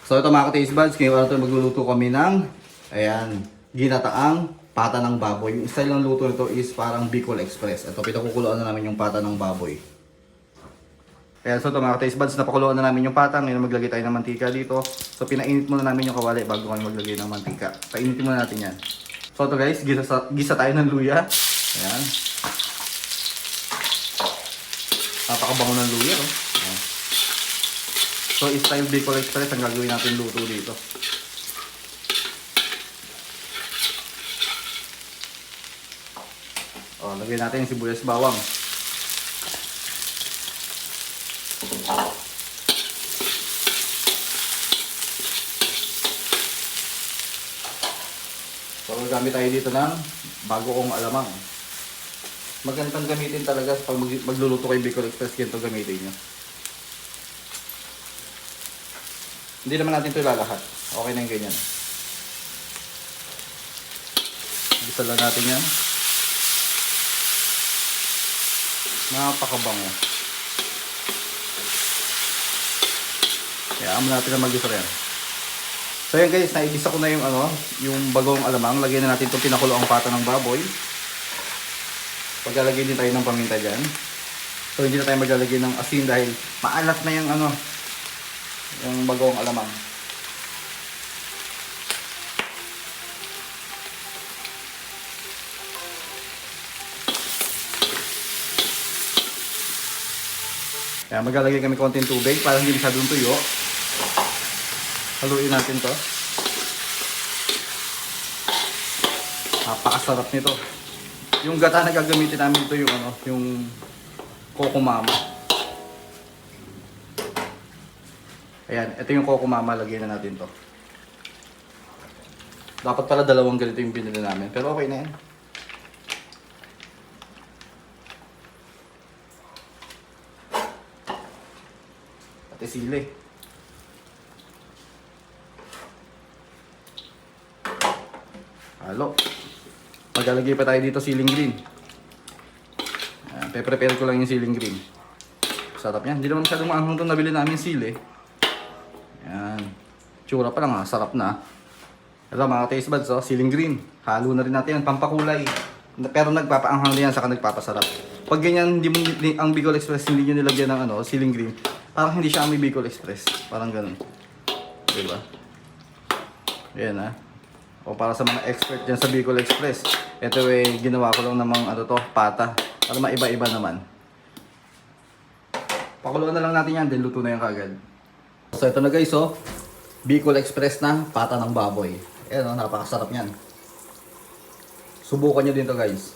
So ito mga ka-taste buds, ngayon araw ito magluluto kami ng, ayan, ginataang pata ng baboy. Yung style ng luto nito is parang Bicol Express. Ito, pinakukuluan na namin yung pata ng baboy. Ayan, so ito mga ka-taste buds, napakuluan na namin yung pata. Ngayon maglagay tayo ng mantika dito. So pinainit muna namin yung kawali bago kami maglagay ng mantika. Painitin muna natin yan. So ito guys, gisa tayo ng luya. Ayan. Napakabango ng luya, oh. Ayan. So, style Bicol Express ang gagawin natin luto dito. O, lagyan natin yung sibuyas bawang. So, gagamit tayo dito ng bago kong alamang. Magandang gamitin talaga pag magluluto kayo Bicol Express, ganito gamitin nyo. Hindi naman natin ito ilalahat. Okay na yung ganyan. Gisa lang natin yan. Napakabango. Kaya amo natin na mag-gisa yan. So yan guys, naigisa ko na yung yung bagong alamang. Lagyan na natin itong pinakuloang pata ng baboy. Paglalagay din tayo ng paminta dyan. So hindi na tayo maglalagay ng asin dahil maalat na yung yung bagong alamang. Kaya maglalagay kami konting tubig para hindi masyadong tuyo. Haluin natin to. Napakasarap nito. Yung gata na gagamitin namin ito yung Coco Mama. Ayan, ito yung Coco Mama, lagyan na natin to. Dapat pala dalawang ganito yung binili namin, pero okay na yan. Pati sili. Halo. Maglalagay pa tayo dito siling green. Ayan, pe-prepare ko lang yung siling green. Sarap yan. Hindi naman masyadong maanghang itong nabili namin sili. Ayan. Tsura pa lang ha. Sarap na. Ito mga taste buds, siling green. Halo na rin natin yan. Pampakulay. Pero nagpapaanghang din yan saka nagpapasarap. Pag ganyan, ang Bicol Express hindi nyo nilagyan ng siling green, parang hindi siya may Bicol Express. Parang ganun. Diba? Ayan ha. O para sa mga expert dyan sa Bicol Express, ito ginawa ko lang namang pata. Para maiba-iba naman. Pakuluan na lang natin yan, then luto na yan kagad. So ito na guys, Bicol Express na pata ng baboy. Ayan napakasarap yan. Subukan nyo din to guys.